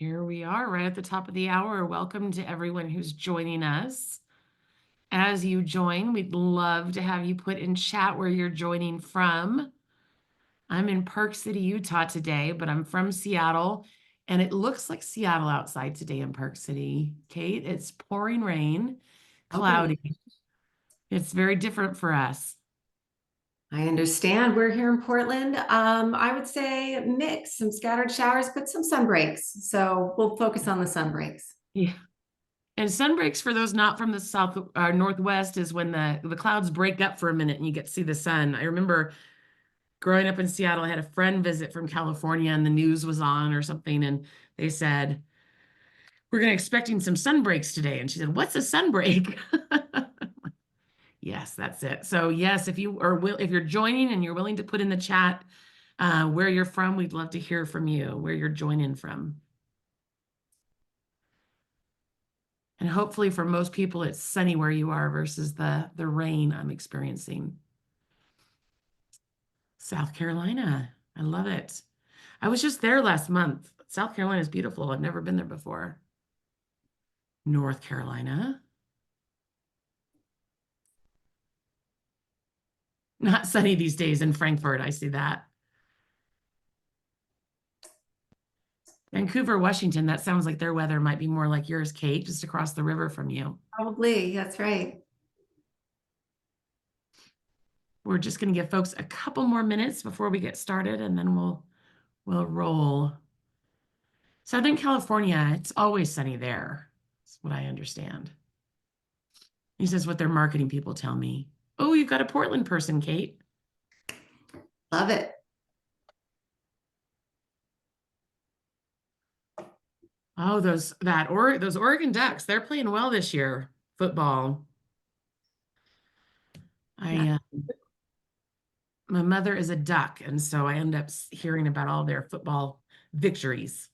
Here we are right at the top of the hour. Welcome to everyone who's joining us. As you join, we'd love to have you put in chat where you're joining from. I'm in Park City, Utah today, but I'm from Seattle, and it looks like Seattle outside today in Park City. Kate, it's pouring rain, Okay. cloudy. It's very different for us. I understand. We're here in Portland. I would say mix, some scattered showers, but some sun breaks. So we'll focus on the sun breaks. Yeah. And sun breaks for those not from the south or northwest is when the clouds break up for a minute and you get to see the sun. I remember growing up in Seattle, I had a friend visit from California and the news was on or something, and they said, "We're gonna expecting some sun breaks today." And she said, "What's a sun break?" Yes, that's it. So yes, if you're joining and you're willing to put in the chat where you're from, we'd love to hear from you, where you're joining from. And hopefully for most people, it's sunny where you are versus the rain I'm experiencing. South Carolina. I love it. I was just there last month. South Carolina is beautiful. I've never been there before. North Carolina. Not sunny these days in Frankfurt. I see that. Vancouver, Washington. That sounds like their weather might be more like yours, Kate, just across the river from you. Probably. That's right. We're just going to give folks a couple more minutes before we get started, and then we'll roll. Southern California, it's always sunny there. That's what I understand. He says what their marketing people tell me. Oh, you've got a Portland person, Kate. Love it. Oh, those Oregon Ducks, they're playing well this year, football. Yeah. My mother is a Duck, and so I end up hearing about all their football victories.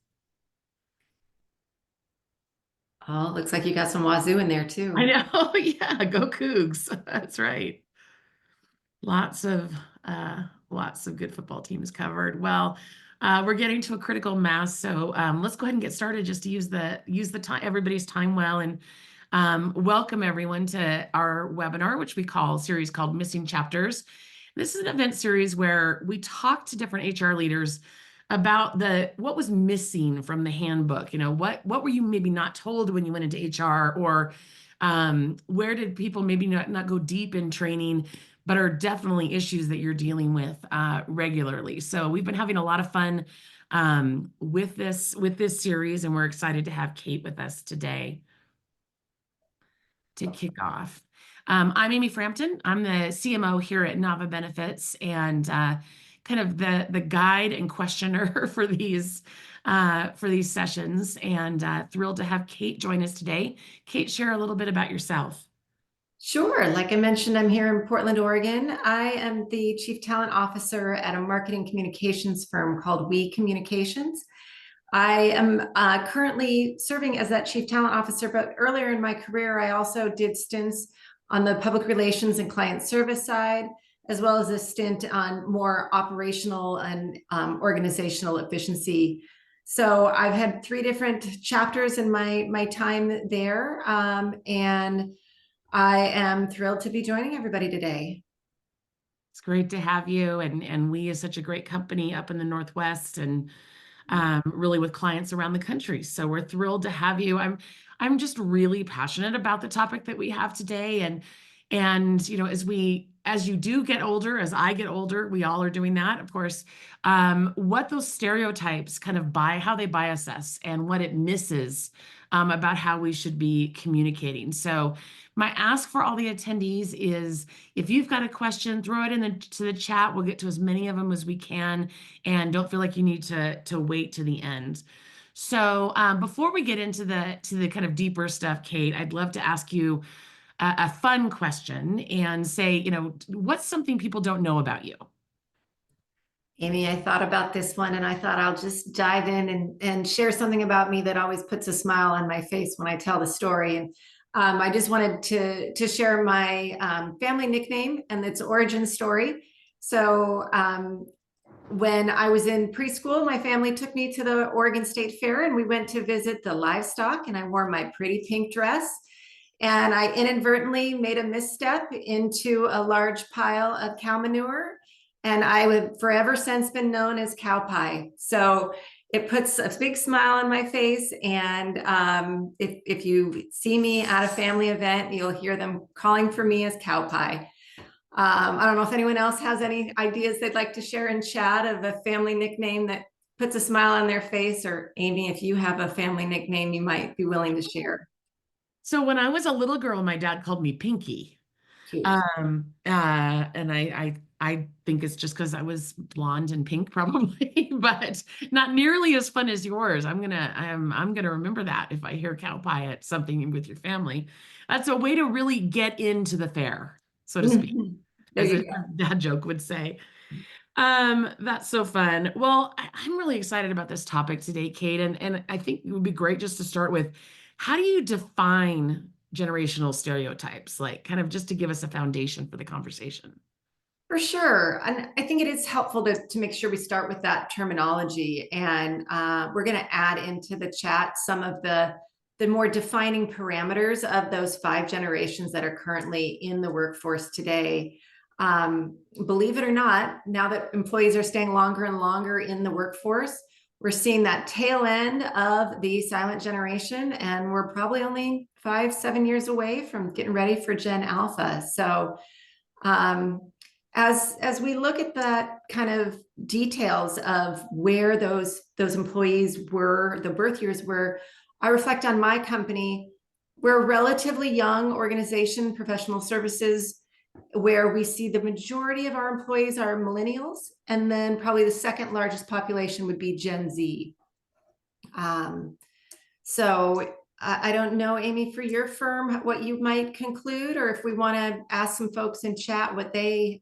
Oh, looks like you got some Wazoo in there I too. know, yeah, go Cougs. That's right. Lots of lots of good football teams covered. Well, we're getting to a critical mass, so let's go ahead and get started just to use the time everybody's time well and welcome everyone to our webinar, which we call series called Missing Chapters. This is an event series where we talk to different HR leaders about what was missing from the handbook. You know, what were you maybe not told when you went into HR, or where did people maybe not go deep in training, but are definitely issues that you're dealing with regularly. So we've been having a lot of fun with this series, and we're excited to have Kate with us today to kick off. I'm Amy Frampton. I'm the CMO here at Nava Benefits, and kind of the guide and questioner for these sessions. And thrilled to have Kate join us today. Kate, share a little bit about yourself. Sure. Like I mentioned, I'm here in Portland, Oregon. I am the Chief Talent Officer at a marketing communications firm called We Communications. I am currently serving as that Chief Talent Officer, but earlier in my career, I also did stints on the public relations and client service side, as well as a stint on more operational and organizational efficiency. So I've had 3 different chapters in my time there, and I am thrilled to be joining everybody today. It's great to have you, and we is such a great company up in the Northwest, and really with clients around the country. So we're thrilled to have you. I'm just really passionate about the topic that we have today, and you know, as you do get older, as I get older, we all are doing that, of course. What those stereotypes kind of how they bias us, and what it misses about how we should be communicating. So my ask for all the attendees is, if you've got a question, throw it to the chat. We'll get to as many of them as we can, and don't feel like you need to wait to the end. So before we get into the kind of deeper stuff, Kate, I'd love to ask you a fun question and say, you know, what's something people don't know about you? Amy, I thought about this one and I thought I'll just dive in and share something about me that always puts a smile on my face when I tell the story. And I just wanted to share my family nickname and its origin story. So When I was in preschool, my family took me to the Oregon State Fair and we went to visit the livestock, and I wore my pretty pink dress. And I inadvertently made a misstep into a large pile of cow manure. And I have forever since been known as cow pie. So it puts a big smile on my face. And if you see me at a family event, you'll hear them calling for me as cow pie. I don't know if anyone else has any ideas they'd like to share in chat of a family nickname that puts a smile on their face, or Amy, if you have a family nickname you might be willing to share. So when I was a little girl, my dad called me Pinky. Cute. And I think it's just because I was blonde and pink probably, but not nearly as fun as yours. I'm gonna remember that if I hear cow pie at something with your family. That's a way to really get into the fair, so to speak, There as you a go. dad joke would say. That's so fun. Well, I'm really excited about this topic today, Kate, and I think it would be great just to start with, how do you define generational stereotypes? Like, kind of just to give us a foundation for the conversation. For sure. And I think it is helpful to make sure we start with that terminology. And we're going to add into the chat some of the more defining parameters of those five generations that are currently in the workforce today. Believe it or not, now that employees are staying longer and longer in the workforce, we're seeing that tail end of the silent generation, and we're probably only 5, 7 years away from getting ready for Gen Alpha. So um, as we look at that kind of details of where those employees were, the birth years were, I reflect on my company. We're a relatively young organization, professional services, where we see the majority of our employees are millennials, and then probably the second largest population would be Gen Z. Um, so I don't know, Amy, for your firm, what you might conclude, or if we want to ask some folks in chat what they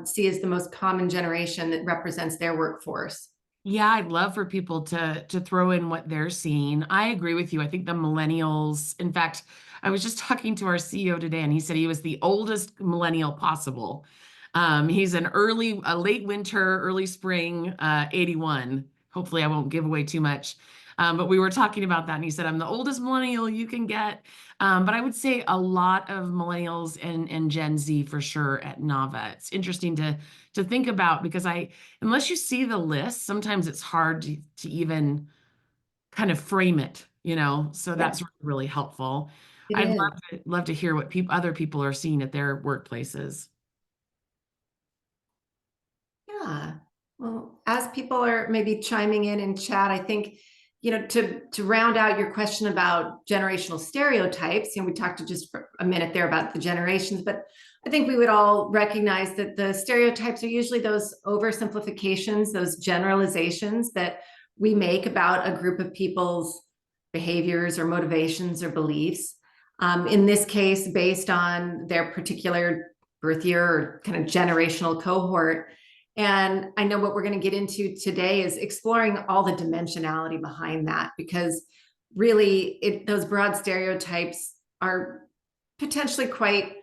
see as the most common generation that represents their workforce. Yeah, I'd love for people to throw in what they're seeing. I agree with you. I think the millennials, in fact, I was just talking to our CEO today, and he said he was the oldest millennial possible. He's a late winter, early spring, 81. Hopefully, I won't give away too much. But we were talking about that, and he said, I'm the oldest millennial you can get. But I would say a lot of millennials and Gen Z for sure at Nava. It's interesting to think about, because unless you see the list, sometimes it's hard to even kind of frame it, so Yeah, that's really helpful. it I'd is. love to hear what other people are seeing at their workplaces. Yeah. Well, as people are maybe chiming in chat, I think, to round out your question about generational stereotypes, we talked just for a minute there about the generations, but I think we would all recognize that the stereotypes are usually those oversimplifications, those generalizations that we make about a group of people's behaviors or motivations or beliefs. In this case, based on their particular birth year or kind of generational cohort. And I know what we're going to get into today is exploring all the dimensionality behind that, because really those broad stereotypes are potentially quite,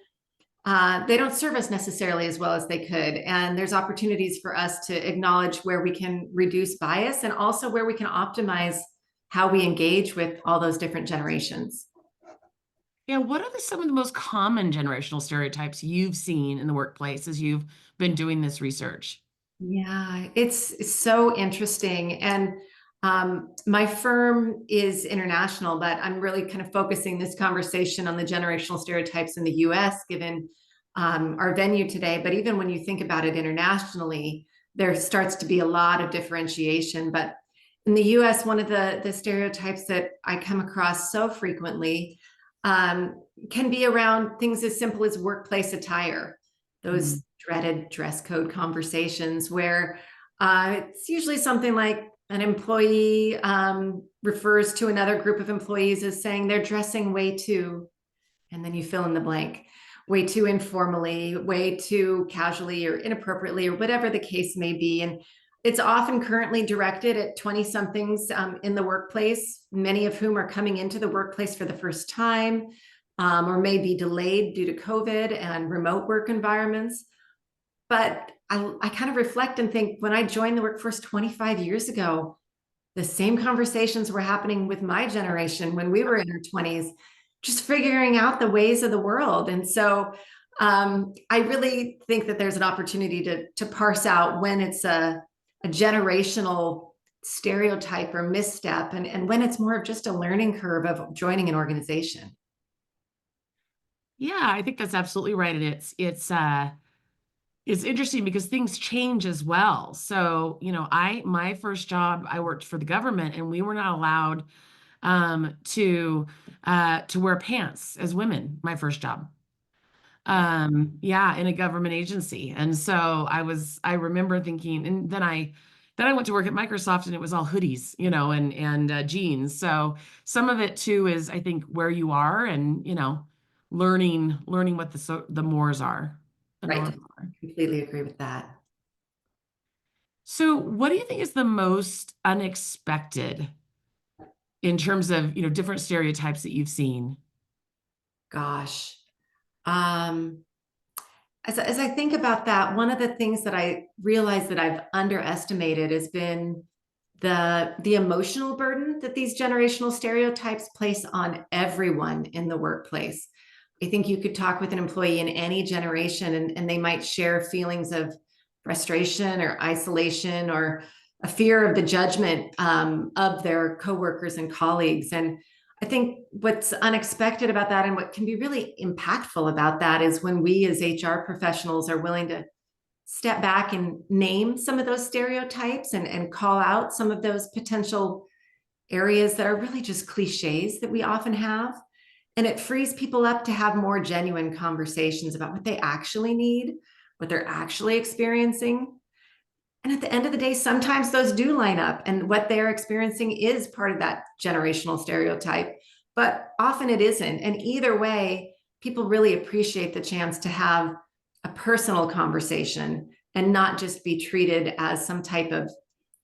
they don't serve us necessarily as well as they could. And there's opportunities for us to acknowledge where we can reduce bias and also where we can optimize how we engage with all those different generations. Yeah, what are some of the most common generational stereotypes you've seen in the workplace as you've been doing this research? Yeah, it's so interesting. And my firm is international, but I'm really kind of focusing this conversation on the generational stereotypes in the US, given our venue today. But even when you think about it internationally, there starts to be a lot of differentiation. But in the US, one of the stereotypes that I come across so frequently can be around things as simple as workplace attire, those dreaded dress code conversations where it's usually something like an employee refers to another group of employees as saying they're dressing way too, and then you fill in the blank, way too informally, way too casually or inappropriately, or whatever the case may be. And it's often currently directed at 20 somethings in the workplace, many of whom are coming into the workplace for the first time, or may be delayed due to COVID and remote work environments. But I kind of reflect and think when I joined the workforce 25 years ago, the same conversations were happening with my generation when we were in our 20s, just figuring out the ways of the world. And so I really think that there's an opportunity to parse out when it's a generational stereotype or misstep, and when it's more of just a learning curve of joining an organization. Yeah, I think that's absolutely right. And it's interesting because things change as well. So, my first job, I worked for the government and we were not allowed to wear pants as women, my first job. Yeah, in a government agency. And so I remember thinking, and then I went to work at Microsoft and it was all hoodies, and jeans. So some of it too is I think where you are and, learning what the mores are, the Right. norms are. Completely agree with that. So what do you think is the most unexpected in terms of, different stereotypes that you've seen? Gosh. Um, as I think about that, one of the things that I realize that I've underestimated has been the emotional burden that these generational stereotypes place on everyone in the workplace. I think you could talk with an employee in any generation and they might share feelings of frustration or isolation or a fear of the judgment of their coworkers and colleagues. And I think what's unexpected about that and what can be really impactful about that is when we as HR professionals are willing to step back and name some of those stereotypes and call out some of those potential areas that are really just cliches that we often have. And it frees people up to have more genuine conversations about what they actually need, what they're actually experiencing. And at the end of the day, sometimes those do line up, and what they're experiencing is part of that generational stereotype, but often it isn't. And either way, people really appreciate the chance to have a personal conversation and not just be treated as some type of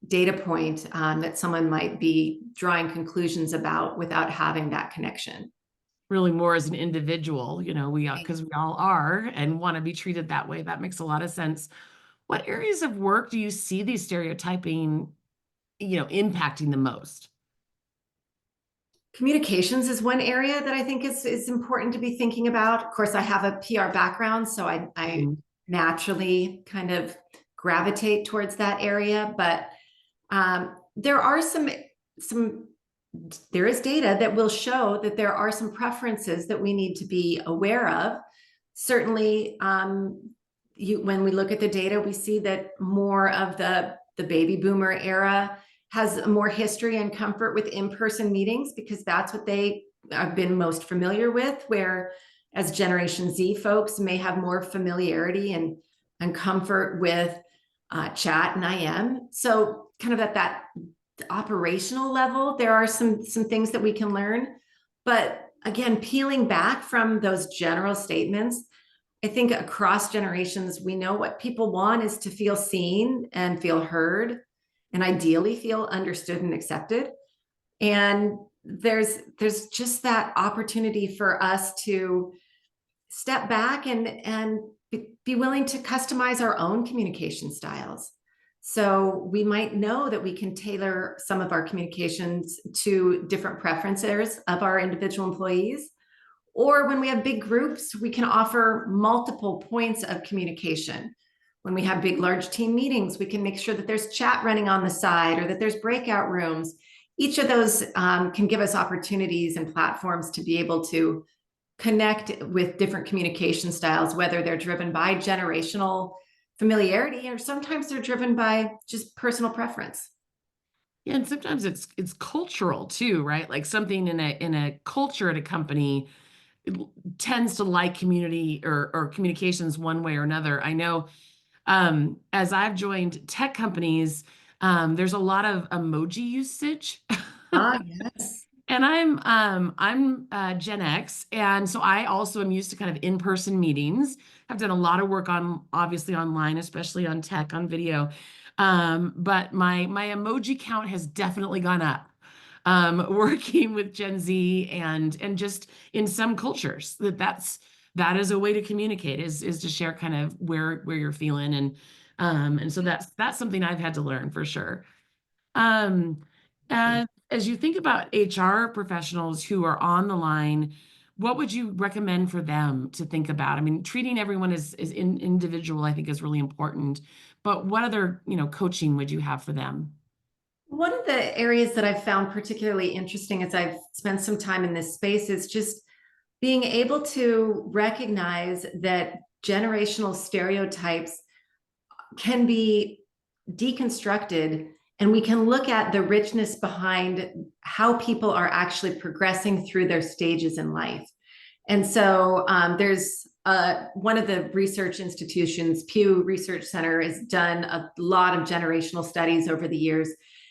data point that someone might be drawing conclusions about without having that connection. Really more as an individual, because we all are and want to be treated that way. That makes a lot of sense. What areas of work do you see these stereotyping, impacting the most? Communications is one area that I think is important to be thinking about. Of course, I have a PR background, so I Mm. naturally kind of gravitate towards that area. But there are some there is data that will show that there are some preferences that we need to be aware of. Certainly, when we look at the data, we see that more of the baby boomer era has more history and comfort with in-person meetings because that's what they have been most familiar with, where as Generation Z folks may have more familiarity and comfort with chat and IM. So kind of at that operational level, there are some things that we can learn. But again, peeling back from those general statements, I think across generations, we know what people want is to feel seen and feel heard, and ideally feel understood and accepted. And there's just that opportunity for us to step back and be willing to customize our own communication styles. So we might know that we can tailor some of our communications to different preferences of our individual employees. Or when we have big groups, we can offer multiple points of communication. When we have big, large team meetings, we can make sure that there's chat running on the side or that there's breakout rooms. Each of those can give us opportunities and platforms to be able to connect with different communication styles, whether they're driven by generational familiarity or sometimes they're driven by just personal preference. Yeah, and sometimes it's cultural too, right? Like something in a culture at a company it tends to like community or communications one way or another. I know as I've joined tech companies, there's a lot of emoji usage. Ah, yes. And I'm Gen X, and so I also am used to kind of in-person meetings. I've done a lot of work on obviously online, especially on tech, on video. But my emoji count has definitely gone up. Working with Gen Z and just in some cultures that's that is a way to communicate, is to share kind of where you're feeling. And so that's something I've had to learn for sure. Um, as you think about HR professionals who are on the line, what would you recommend for them to think about? I mean, treating everyone as individual, I think, is really important. But what other, coaching would you have for them? One of the areas that I've found particularly interesting as I've spent some time in this space is just being able to recognize that generational stereotypes can be deconstructed, and we can look at the richness behind how people are actually progressing through their stages in life. And so there's one of the research institutions, Pew Research Center, has done a lot of generational studies over the years.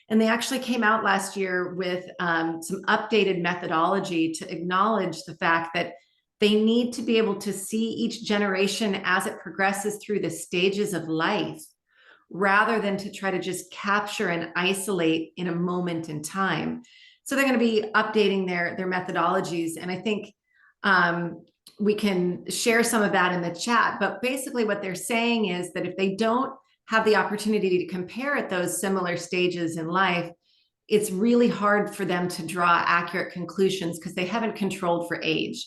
And they actually came out last year with some updated methodology to acknowledge the fact that they need to be able to see each generation as it progresses through the stages of life, rather than to try to just capture and isolate in a moment in time. So they're going to be updating their methodologies. And I think we can share some of that in the chat. But basically what they're saying is that if they don't have the opportunity to compare at those similar stages in life, it's really hard for them to draw accurate conclusions because they haven't controlled for age.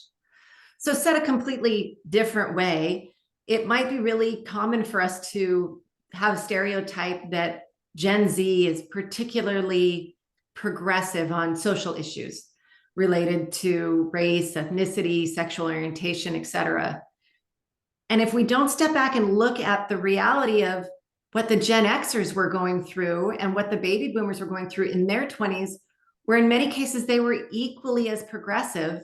So said a completely different way, it might be really common for us to have a stereotype that Gen Z is particularly progressive on social issues related to race, ethnicity, sexual orientation, etc. And if we don't step back and look at the reality of what the Gen Xers were going through and what the baby boomers were going through in their 20s, where in many cases they were equally as progressive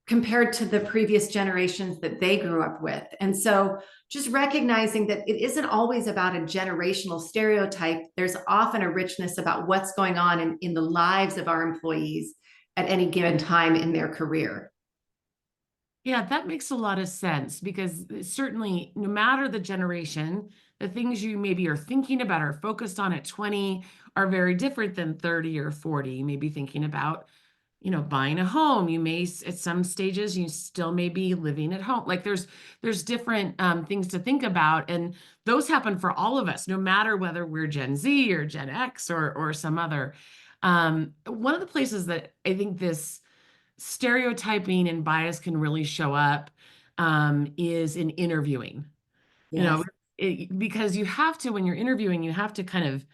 compared to the previous generations that they grew up with. And so just recognizing that it isn't always about a generational stereotype. There's often a richness about what's going on in the lives of our employees at any given time in their career. Yeah, that makes a lot of sense because certainly, no matter the generation, the things you maybe are thinking about or focused on at 20 are very different than 30 or 40. You may be thinking about, buying a home. You may, at some stages, you still may be living at home. Like there's different things to think about, and those happen for all of us, no matter whether we're Gen Z or Gen X or some other. One of the places that I think this stereotyping and bias can really show up is in interviewing. You know, Yes. because you have to, when you're interviewing, you have to kind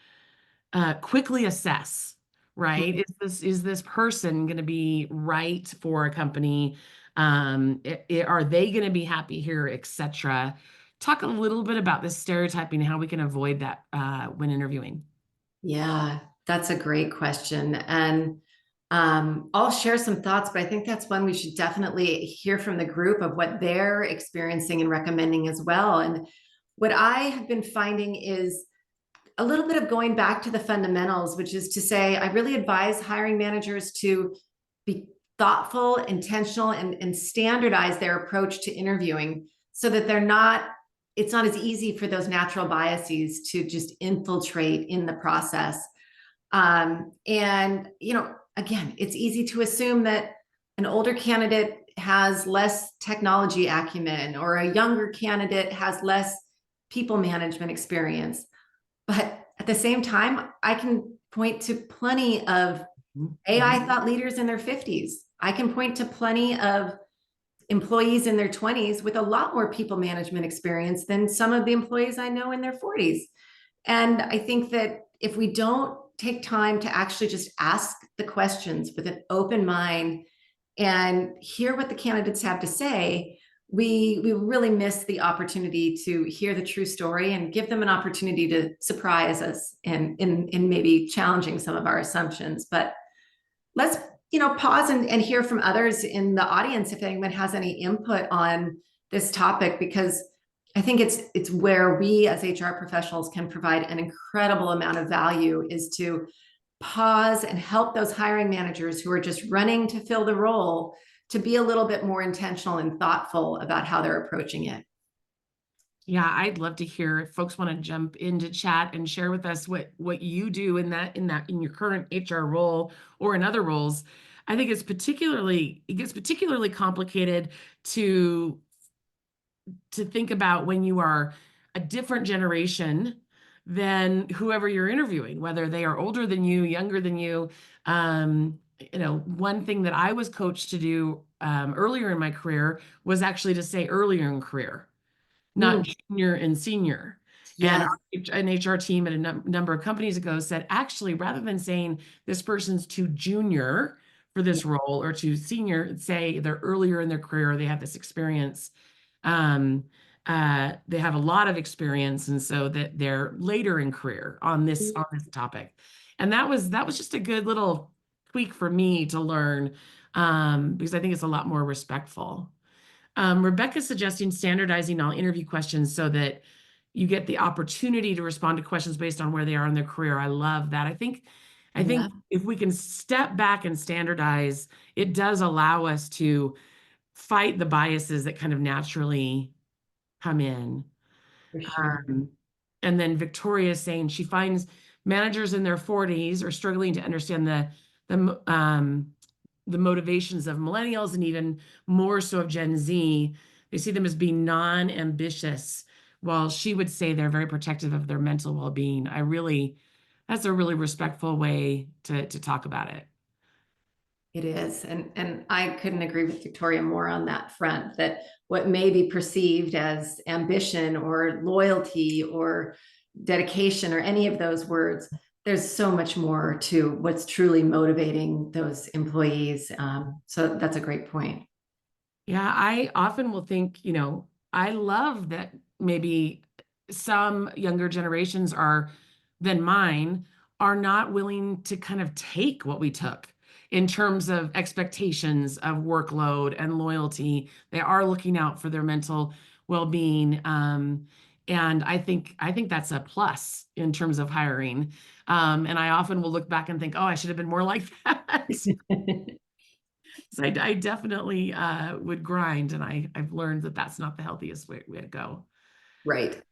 of quickly assess, right? Is this person going to be right for a company? Are they going to be happy here, etc. Talk a little bit about this stereotyping and how we can avoid that when interviewing. Yeah, that's a great question. And I'll share some thoughts, but I think that's one we should definitely hear from the group of what they're experiencing and recommending as well. And what I have been finding is a little bit of going back to the fundamentals, which is to say, I really advise hiring managers to be thoughtful, intentional, and standardize their approach to interviewing so that it's not as easy for those natural biases to just infiltrate in the process. And, again, it's easy to assume that an older candidate has less technology acumen or a younger candidate has less people management experience. But at the same time, I can point to plenty of AI thought leaders in their 50s. I can point to plenty of employees in their 20s with a lot more people management experience than some of the employees I know in their 40s. And I think that if we don't take time to actually just ask the questions with an open mind and hear what the candidates have to say, we really miss the opportunity to hear the true story and give them an opportunity to surprise us in maybe challenging some of our assumptions. But let's pause and hear from others in the audience if anyone has any input on this topic, because I think it's where we as HR professionals can provide an incredible amount of value, is to pause and help those hiring managers who are just running to fill the role to be a little bit more intentional and thoughtful about how they're approaching it. Yeah, I'd love to hear if folks want to jump into chat and share with us what you do in your current HR role or in other roles. I think it gets particularly complicated to to think about when you are a different generation than whoever you're interviewing, whether they are older than you, younger than you. One thing that I was coached to do earlier in my career was actually to say earlier in career, not Mm, junior and senior. And yes. an HR team at a number of companies ago said, actually, rather than saying this person's too junior for Yeah. this role or too senior, say they're earlier in their career, or they have this experience. Um, they have a lot of experience, and so that they're later in career on this topic. And that was just a good little tweak for me to learn, because I think it's a lot more respectful. Rebecca's suggesting standardizing all interview questions so that you get the opportunity to respond to questions based on where they are in their career. I love that. I think Yeah, if we can step back and standardize, it does allow us to fight the biases that kind of naturally come in. for sure. Um, and then Victoria is saying she finds managers in their 40s are struggling to understand the motivations of millennials and even more so of Gen Z. They see them as being non-ambitious, while she would say they're very protective of their mental well-being. That's a really respectful way to talk about it. It is. And I couldn't agree with Victoria more on that front, that what may be perceived as ambition or loyalty or dedication or any of those words, there's so much more to what's truly motivating those employees. So that's a great point. Yeah, I often will think, I love that maybe some younger generations than mine are not willing to kind of take what we took in terms of expectations of workload and loyalty. They are looking out for their mental well-being. And I think that's a plus in terms of hiring. And I often will look back and think, oh, I should have been more like that. So I definitely would grind, and I've learned that that's not the healthiest way to go. Right.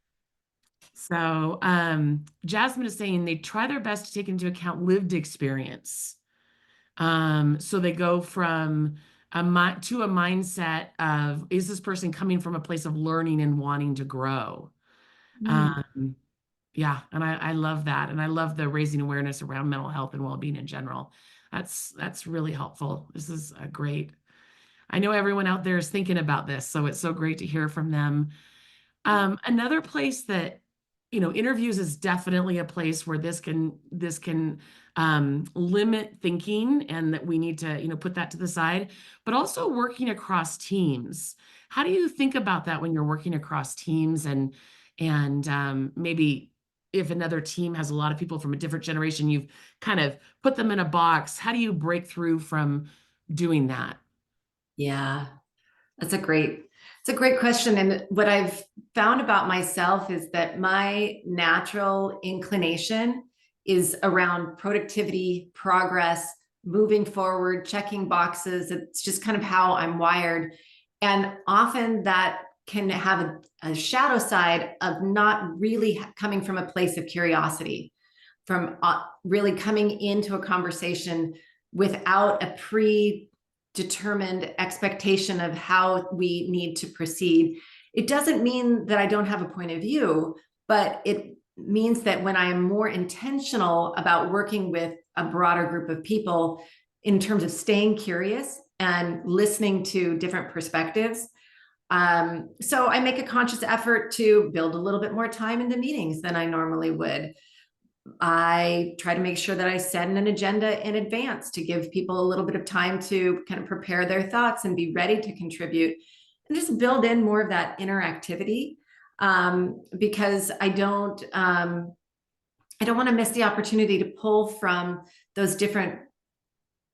So Jasmine is saying they try their best to take into account lived experience. So they go from to a mindset of, is this person coming from a place of learning and wanting to grow? Mm. Um, yeah, and I love that, and I love the raising awareness around mental health and well-being in general. That's really helpful. This is a great. I know everyone out there is thinking about this, so it's so great to hear from them. Another place that, interviews is definitely a place where this can limit thinking, and that we need to, put that to the side, but also working across teams. How do you think about that when you're working across teams, and maybe if another team has a lot of people from a different generation, you've kind of put them in a box. How do you break through from doing that? Yeah. It's a great question. And what I've found about myself is that my natural inclination is around productivity, progress, moving forward, checking boxes. It's just kind of how I'm wired. And often that can have a shadow side of not really coming from a place of curiosity, from really coming into a conversation without a predetermined expectation of how we need to proceed. It doesn't mean that I don't have a point of view, but it means that when I am more intentional about working with a broader group of people in terms of staying curious and listening to different perspectives. So I make a conscious effort to build a little bit more time into meetings than I normally would. I try to make sure that I set an agenda in advance to give people a little bit of time to kind of prepare their thoughts and be ready to contribute, and just build in more of that interactivity, because I don't want to miss the opportunity to pull from those different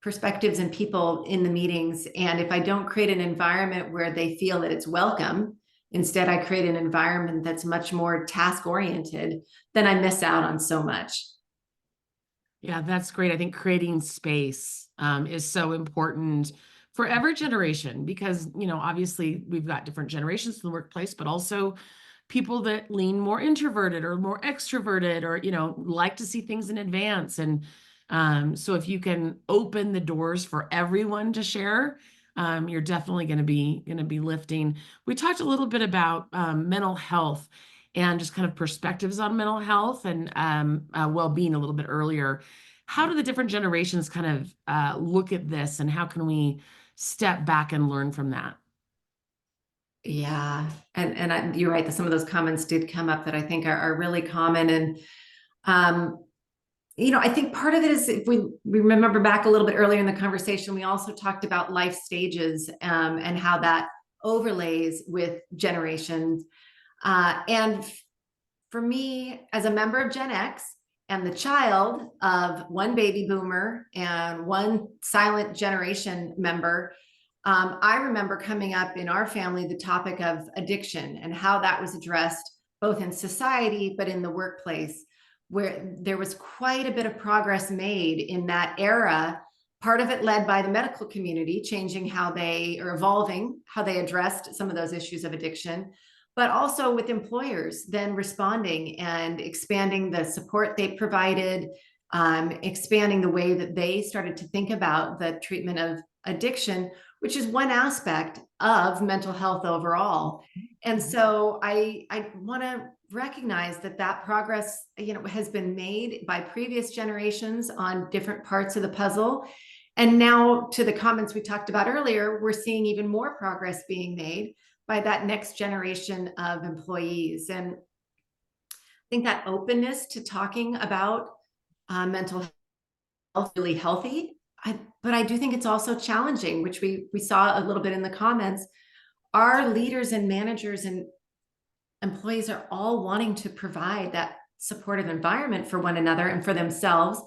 perspectives and people in the meetings. And if I don't create an environment where they feel that it's welcome, instead I create an environment that's much more task oriented, then I miss out on so much. Yeah, that's great. I think creating space is so important for every generation because, obviously we've got different generations in the workplace, but also people that lean more introverted or more extroverted or, like to see things in advance. And so if you can open the doors for everyone to share, you're definitely going to be lifting. We talked a little bit about mental health and just kind of perspectives on mental health and well-being a little bit earlier. How do the different generations kind of look at this, and how can we step back and learn from that? Yeah, you're right that some of those comments did come up that I think are really common. And um, I think part of it is, if we remember back a little bit earlier in the conversation, we also talked about life stages, and how that overlays with generations. And for me, as a member of Gen X and the child of one baby boomer and one silent generation member, I remember coming up in our family the topic of addiction and how that was addressed both in society but in the workplace, where there was quite a bit of progress made in that era. Part of it led by the medical community, changing how they are evolving, how they addressed some of those issues of addiction, but also with employers then responding and expanding the support they provided, expanding the way that they started to think about the treatment of addiction, which is one aspect of mental health overall. And so I want to recognize that that progress, has been made by previous generations on different parts of the puzzle. And now, to the comments we talked about earlier, we're seeing even more progress being made by that next generation of employees. And I think that openness to talking about mental health really healthy. But I do think it's also challenging, which we saw a little bit in the comments. Our leaders and managers and employees are all wanting to provide that supportive environment for one another and for themselves.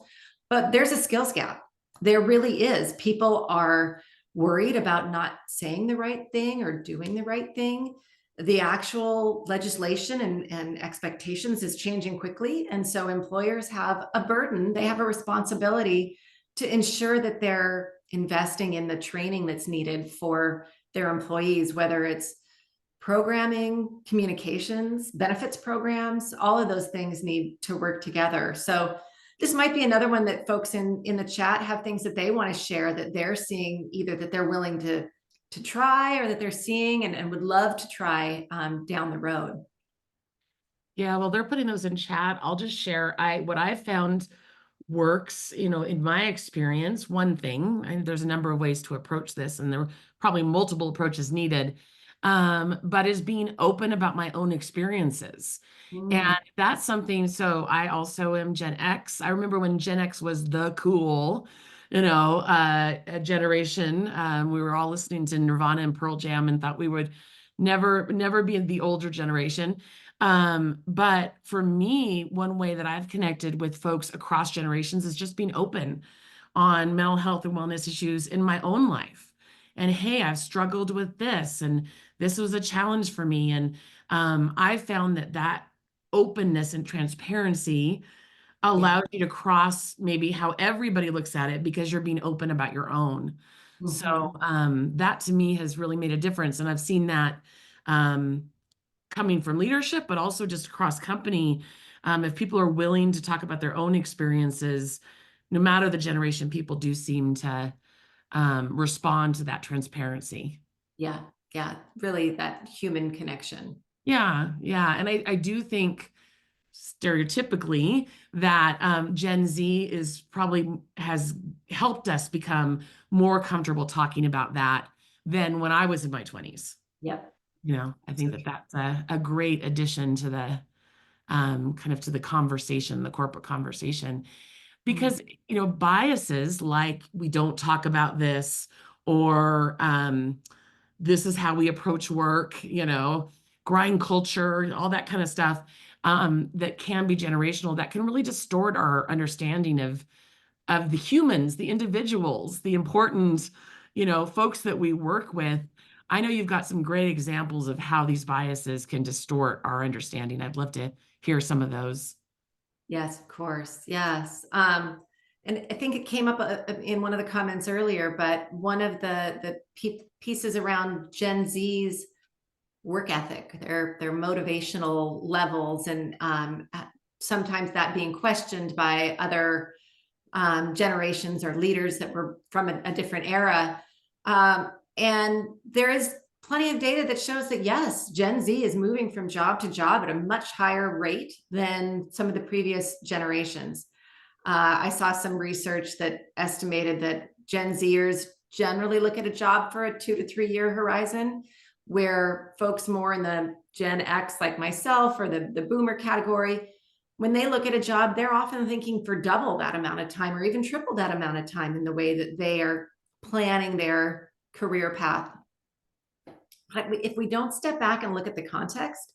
But there's a skills gap. There really is. People are worried about not saying the right thing or doing the right thing. The actual legislation and expectations is changing quickly. And so employers have a burden, they have a responsibility to ensure that they're investing in the training that's needed for their employees, whether it's programming, communications, benefits programs. All of those things need to work together. So this might be another one that folks in the chat have things that they want to share, that they're seeing, either that they're willing to try, or that they're seeing and would love to try down the road. Yeah, well, they're putting those in chat. I'll just share what I found works, in my experience. One thing, and there's a number of ways to approach this, and there are probably multiple approaches needed, but is being open about my own experiences. Mm. And that's something. So I also am Gen X. I remember when Gen X was the cool, generation. We were all listening to Nirvana and Pearl Jam and thought we would never be the older generation. But for me, one way that I've connected with folks across generations is just being open on mental health and wellness issues in my own life. And hey, I've struggled with this, and this was a challenge for me. And I found that openness and transparency Yeah. allows you to cross maybe how everybody looks at it, because you're being open about your own. So Mhm. that to me has really made a difference. And I've seen that coming from leadership, but also just across company. If people are willing to talk about their own experiences, no matter the generation, people do seem to respond to that transparency. Yeah. Yeah. Really, that human connection. Yeah, yeah. And I do think stereotypically that Gen Z is probably has helped us become more comfortable talking about that than when I was in my 20s. Yep. I think So that true. that's a great addition to the kind of to the conversation, the corporate conversation, Mm. because biases like we don't talk about this, or this is how we approach work, grind culture, all that kind of stuff, that can be generational, that can really distort our understanding of the humans, the individuals, the important, folks that we work with. I know you've got some great examples of how these biases can distort our understanding. I'd love to hear some of those. Yes, of course. Yes. And I think it came up in one of the comments earlier, but one of the pieces around Gen Z's work ethic, their motivational levels, and sometimes that being questioned by other generations or leaders that were from a different era. And there is plenty of data that shows that yes, Gen Z is moving from job to job at a much higher rate than some of the previous generations. I saw some research that estimated that Gen Zers generally look at a job for a 2 to 3 year horizon, where folks more in the Gen X, like myself, or the boomer category, when they look at a job, they're often thinking for double that amount of time or even triple that amount of time in the way that they are planning their career path. But if we don't step back and look at the context,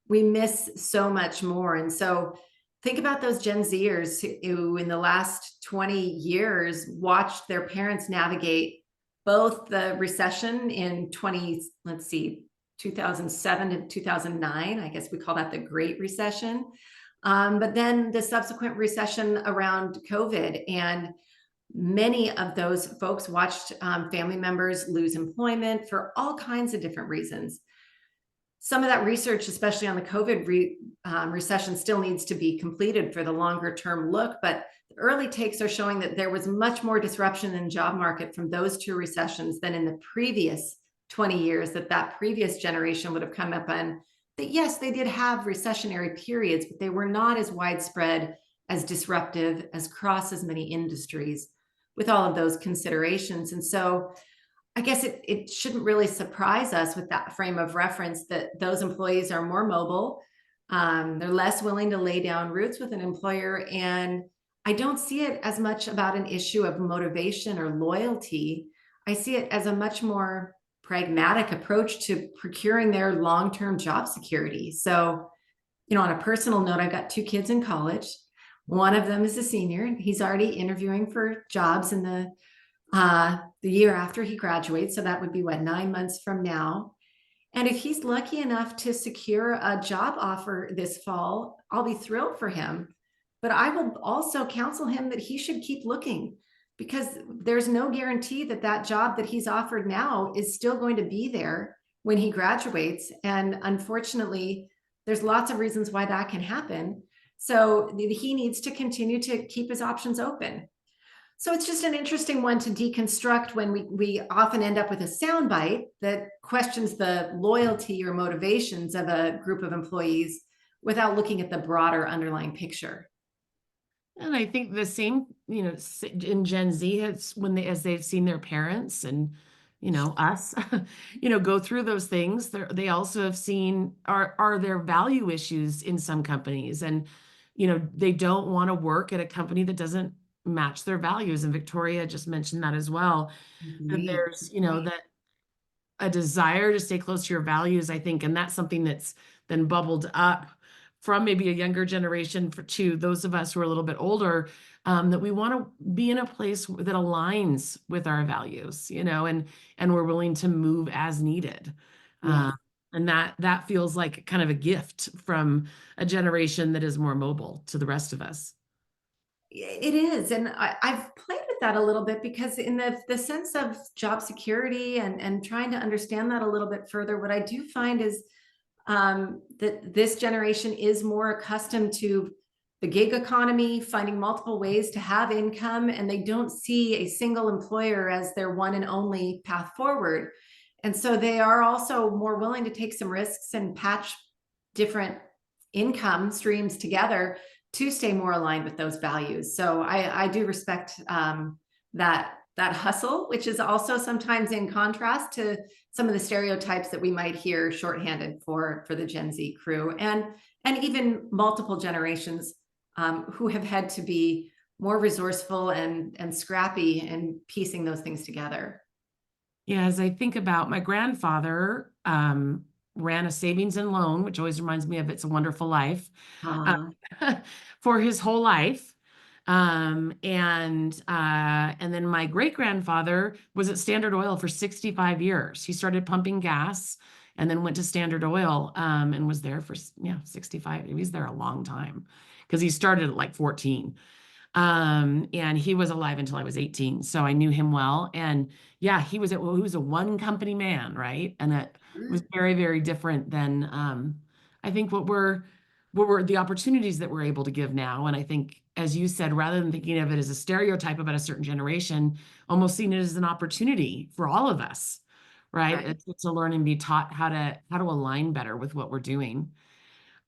we miss so much more. And so think about those Gen Zers who in the last 20 years watched their parents navigate both the recession in 20, let's see, 2007 to 2009. I guess we call that the Great Recession. But then the subsequent recession around COVID. And many of those folks watched family members lose employment for all kinds of different reasons. Some of that research, especially on the COVID recession, still needs to be completed for the longer term look, but the early takes are showing that there was much more disruption in the job market from those two recessions than in the previous 20 years that previous generation would have come up on. That yes, they did have recessionary periods, but they were not as widespread, as disruptive, as cross as many industries with all of those considerations. And so I guess it shouldn't really surprise us with that frame of reference that those employees are more mobile. They're less willing to lay down roots with an employer. And I don't see it as much about an issue of motivation or loyalty. I see it as a much more pragmatic approach to procuring their long-term job security. So, on a personal note, I've got 2 kids in college. One of them is a senior. He's already interviewing for jobs in the year after he graduates. So that would be 9 months from now. And if he's lucky enough to secure a job offer this fall, I'll be thrilled for him. But I will also counsel him that he should keep looking, because there's no guarantee that that job that he's offered now is still going to be there when he graduates. And unfortunately, there's lots of reasons why that can happen. So he needs to continue to keep his options open. So it's just an interesting one to deconstruct when we often end up with a soundbite that questions the loyalty or motivations of a group of employees without looking at the broader underlying picture. And I think the same, in Gen Z, it's as they've seen their parents and, us, go through those things. They also have seen are there value issues in some companies, and, they don't want to work at a company that doesn't match their values. And Victoria just mentioned that as well. That Agreed. there's, that a desire to stay close to your values, I think, and that's something that's then bubbled up from maybe a younger generation to those of us who are a little bit older, that we want to be in a place that aligns with our values, and we're willing to move as needed. Yes. And that feels like kind of a gift from a generation that is more mobile to the rest of us. It is. And I've played with that a little bit because in the sense of job security and trying to understand that a little bit further, what I do find is that this generation is more accustomed to the gig economy, finding multiple ways to have income, and they don't see a single employer as their one and only path forward. And so they are also more willing to take some risks and patch different income streams together to stay more aligned with those values. So I do respect that hustle, which is also sometimes in contrast to some of the stereotypes that we might hear shorthanded for the Gen Z crew, and even multiple generations who have had to be more resourceful and scrappy in piecing those things together. Yeah, as I think about my grandfather, ran a savings and loan, which always reminds me of It's a Wonderful Life, uh, Uh, for his whole life. And then my great grandfather was at Standard Oil for 65 years. He started pumping gas and then went to Standard Oil, and was there for 65. He was there a long time because he started at like 14. And he was alive until I was 18. So I knew him well. And yeah, he was a one company man, right? And it was very, very different than I think what were the opportunities that we're able to give now. And I think, as you said, rather than thinking of it as a stereotype about a certain generation, almost seeing it as an opportunity for all of us, right? Right. It's to learn and be taught how to align better with what we're doing.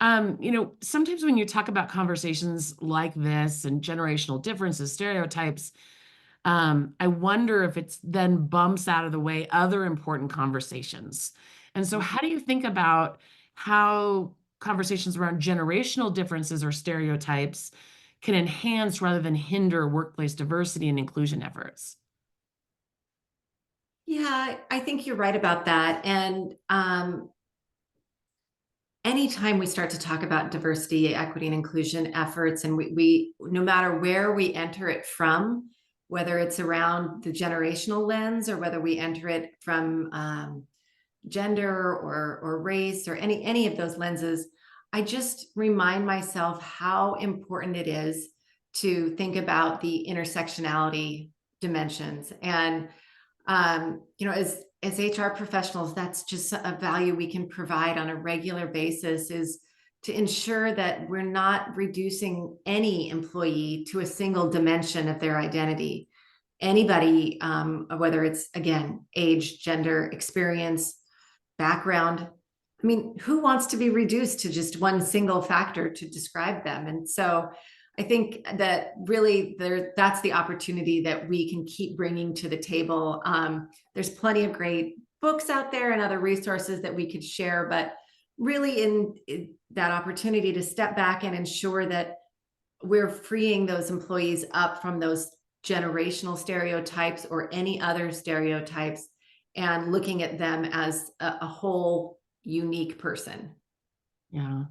Sometimes when you talk about conversations like this and generational differences, stereotypes, I wonder if it's then bumps out of the way other important conversations. And so, how do you think about how conversations around generational differences or stereotypes can enhance rather than hinder workplace diversity and inclusion efforts? Yeah, I think you're right about that. And anytime we start to talk about diversity, equity, and inclusion efforts, and we no matter where we enter it from, whether it's around the generational lens or whether we enter it from gender or race or any of those lenses, I just remind myself how important it is to think about the intersectionality dimensions. And as HR professionals, that's just a value we can provide on a regular basis, is to ensure that we're not reducing any employee to a single dimension of their identity. Anybody, whether it's again age, gender, experience, background. I mean, who wants to be reduced to just one single factor to describe them? And so I think that really that's the opportunity that we can keep bringing to the table. There's plenty of great books out there and other resources that we could share, but really in that opportunity to step back and ensure that we're freeing those employees up from those generational stereotypes or any other stereotypes and looking at them as a whole unique person. Yeah.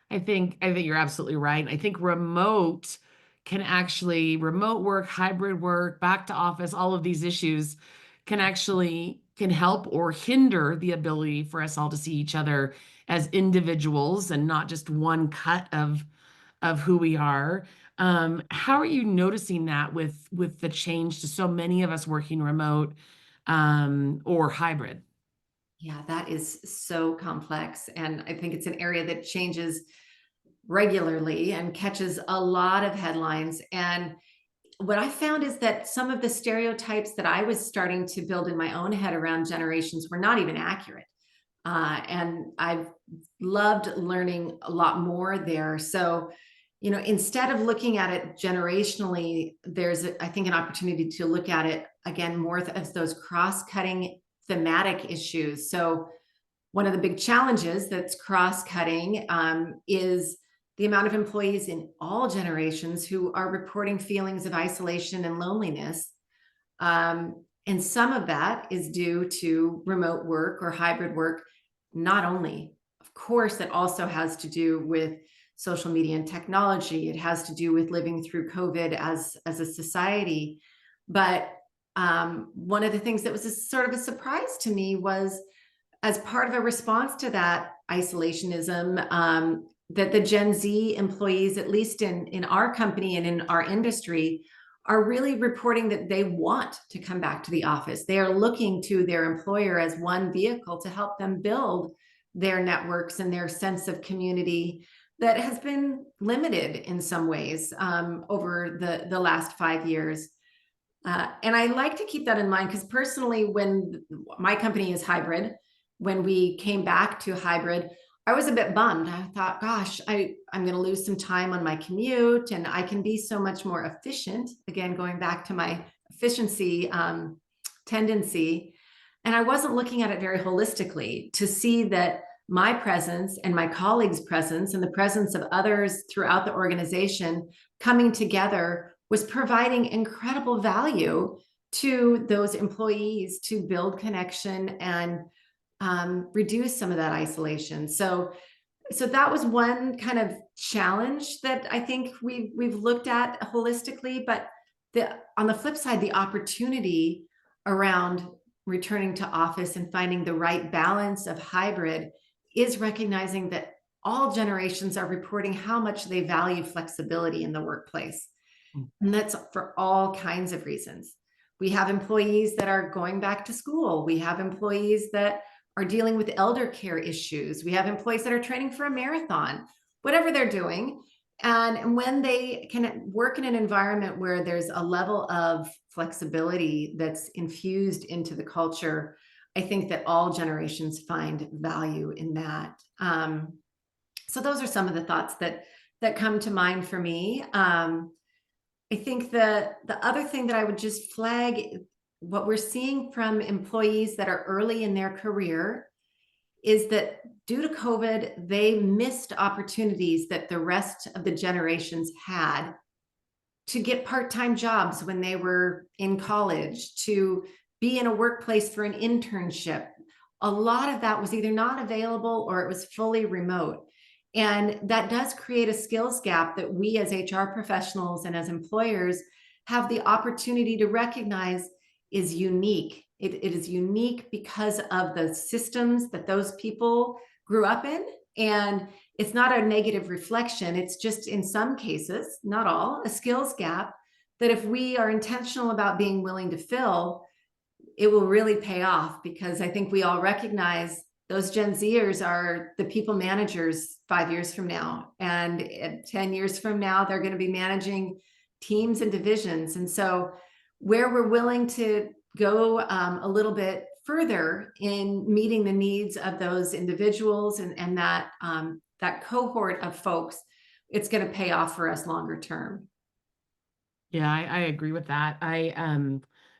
I think you're absolutely right. I think remote work, hybrid work, back to office, all of these issues can help or hinder the ability for us all to see each other as individuals and not just one cut of who we are. How are you noticing that with the change to so many of us working remote or hybrid? Yeah, that is so complex. And I think it's an area that changes regularly and catches a lot of headlines. And what I found is that some of the stereotypes that I was starting to build in my own head around generations were not even accurate. And I've loved learning a lot more there. So, instead of looking at it generationally, there's, I think, an opportunity to look at it again more as those cross cutting thematic issues. So, one of the big challenges that's cross cutting is the amount of employees in all generations who are reporting feelings of isolation and loneliness. And some of that is due to remote work or hybrid work. Not only, of course, that also has to do with social media and technology. It has to do with living through COVID as a society. But one of the things that was sort of a surprise to me was, as part of a response to that isolationism, that the Gen Z employees, at least in our company and in our industry, are really reporting that they want to come back to the office. They are looking to their employer as one vehicle to help them build their networks and their sense of community that has been limited in some ways over the last 5 years. And I like to keep that in mind because personally, when my company is hybrid, when we came back to hybrid, I was a bit bummed. I thought, gosh, I'm going to lose some time on my commute and I can be so much more efficient. Again, going back to my efficiency tendency. And I wasn't looking at it very holistically to see that my presence and my colleagues' presence and the presence of others throughout the organization coming together was providing incredible value to those employees to build connection and reduce some of that isolation. So that was one kind of challenge that I think we've looked at holistically. But on the flip side, the opportunity around returning to office and finding the right balance of hybrid is recognizing that all generations are reporting how much they value flexibility in the workplace. And that's for all kinds of reasons. We have employees that are going back to school. We have employees that are dealing with elder care issues. We have employees that are training for a marathon, whatever they're doing. And when they can work in an environment where there's a level of flexibility that's infused into the culture, I think that all generations find value in that. So those are some of the thoughts that come to mind for me. I think the other thing that I would just flag, what we're seeing from employees that are early in their career, is that due to COVID, they missed opportunities that the rest of the generations had to get part-time jobs when they were in college, to be in a workplace for an internship. A lot of that was either not available or it was fully remote. And that does create a skills gap that we as HR professionals and as employers have the opportunity to recognize is unique. It is unique because of the systems that those people grew up in. And it's not a negative reflection. It's just, in some cases, not all, a skills gap that if we are intentional about being willing to fill, it will really pay off, because I think we all recognize those Gen Zers are the people managers 5 years from now. And 10 years from now, they're going to be managing teams and divisions. And so where we're willing to go a little bit further in meeting the needs of those individuals and that cohort of folks, it's going to pay off for us longer term. Yeah, I agree with that.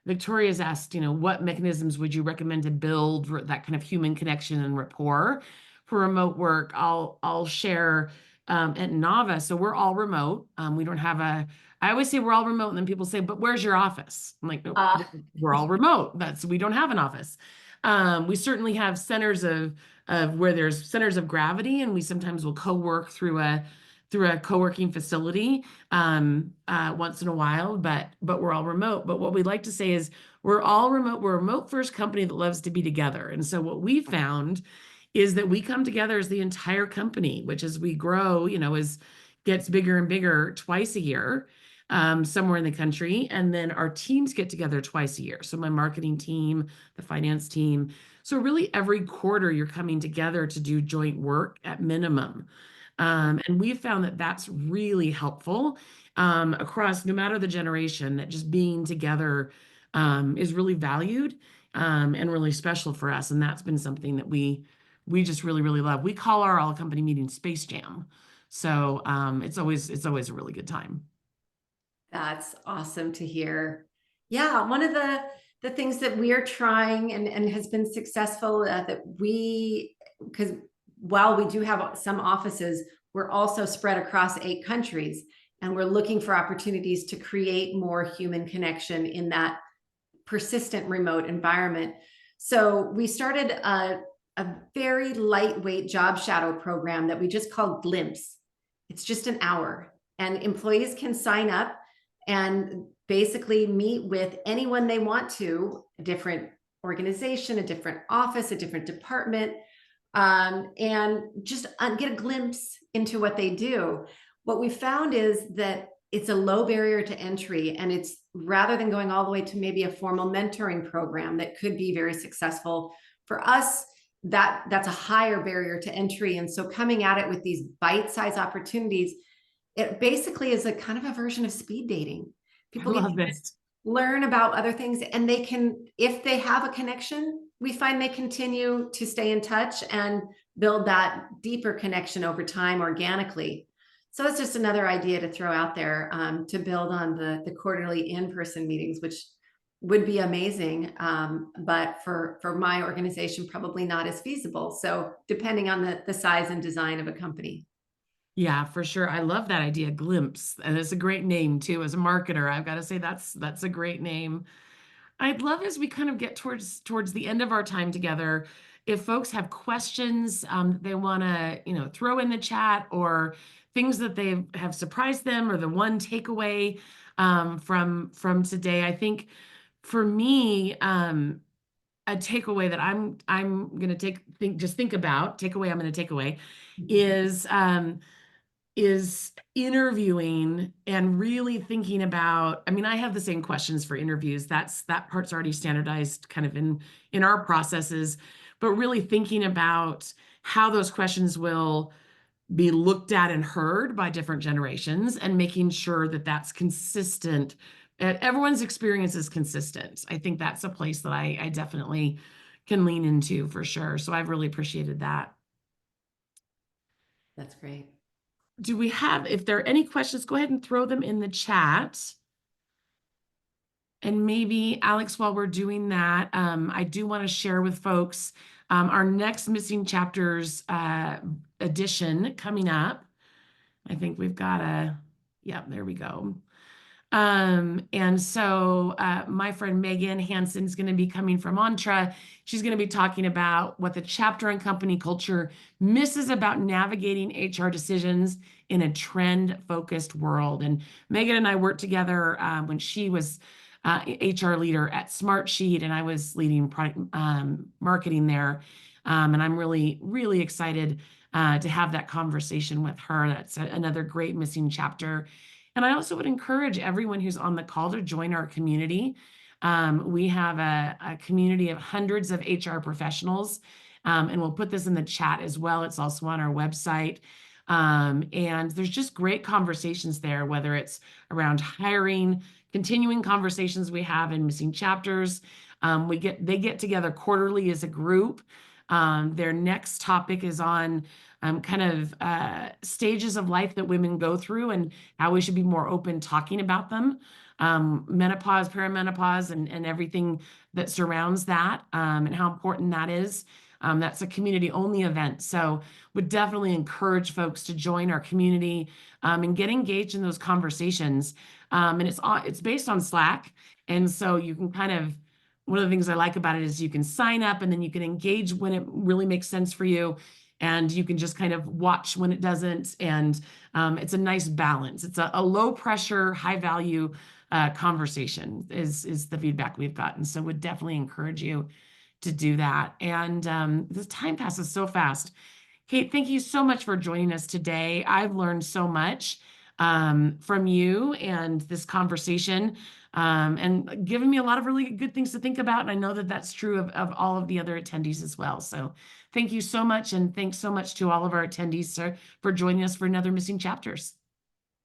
Victoria's asked, what mechanisms would you recommend to build that kind of human connection and rapport for remote work? I'll share at Nava. So we're all remote. We don't have I always say we're all remote, and then people say, but where's your office? I'm like, no, we're all remote. We don't have an office. We certainly have centers of where there's centers of gravity, and we sometimes will co-work through a co-working facility once in a while, but we're all remote. But what we like to say is we're all remote. We're a remote first company that loves to be together. And so what we found is that we come together as the entire company, which as we grow, gets bigger and bigger twice a year, somewhere in the country. And then our teams get together twice a year. So my marketing team, the finance team. So really every quarter you're coming together to do joint work at minimum. And we've found that that's really helpful across no matter the generation, that just being together is really valued and really special for us. And that's been something that we just really, really love. We call our all company meeting Space Jam. So it's always a really good time. That's awesome to hear. Yeah, one of the things that we are trying and has been successful because while we do have some offices, we're also spread across 8 countries, and we're looking for opportunities to create more human connection in that persistent remote environment. So we started a very lightweight job shadow program that we just called Glimpse. It's just an hour, and employees can sign up and basically meet with anyone they want to, a different organization, a different office, a different department, and just get a glimpse into what they do. What we found is that it's a low barrier to entry, and it's, rather than going all the way to maybe a formal mentoring program that could be very successful for us, that's a higher barrier to entry. And so coming at it with these bite-sized opportunities, it basically is a kind of a version of speed dating. I People get love to this. learn about other things, and they can, if they have a connection, we find they continue to stay in touch and build that deeper connection over time organically. So it's just another idea to throw out there to build on the quarterly in-person meetings, which would be amazing. But for my organization, probably not as feasible. So depending on the size and design of a company. Yeah, for sure. I love that idea, Glimpse. And it's a great name too. As a marketer, I've got to say that's a great name. I'd love, as we kind of get towards the end of our time together, if folks have questions they want to, throw in the chat, or things that they have surprised them, or the one takeaway from today. I think for me, a takeaway that I'm gonna think about, takeaway I'm gonna take away is interviewing and really thinking about, I mean, I have the same questions for interviews. That part's already standardized kind of in our processes, but really thinking about how those questions will be looked at and heard by different generations, and making sure that that's consistent. Everyone's experience is consistent. I think that's a place that I definitely can lean into for sure. So I've really appreciated that. That's great. Do we have, if there are any questions, go ahead and throw them in the chat. And maybe, Alex, while we're doing that, I do want to share with folks our next Missing Chapters edition coming up. I think we've got yeah, there we go. And so my friend Megan Hansen is going to be coming from Mantra. She's going to be talking about what the chapter and company culture misses about navigating HR decisions in a trend-focused world. And Megan and I worked together when she was HR leader at Smartsheet, and I was leading product marketing there. And I'm really, really excited to have that conversation with her. That's another great missing chapter. And I also would encourage everyone who's on the call to join our community. We have a community of hundreds of HR professionals, and we'll put this in the chat as well. It's also on our website. And there's just great conversations there, whether it's around hiring, continuing conversations we have in missing chapters. They get together quarterly as a group. Their next topic is on kind of stages of life that women go through and how we should be more open talking about them. Menopause, perimenopause, and everything that surrounds that, and how important that is. That's a community-only event. So would definitely encourage folks to join our community and get engaged in those conversations. And it's based on Slack. And so you can kind of, one of the things I like about it is you can sign up and then you can engage when it really makes sense for you. And you can just kind of watch when it doesn't. And it's a nice balance. It's a low pressure, high value conversation is the feedback we've gotten. So would definitely encourage you to do that. And this time passes so fast. Kate, thank you so much for joining us today. I've learned so much from you and this conversation, and given me a lot of really good things to think about. And I know that that's true of all of the other attendees as well. So thank you so much. And thanks so much to all of our attendees, sir, for joining us for another Missing Chapters.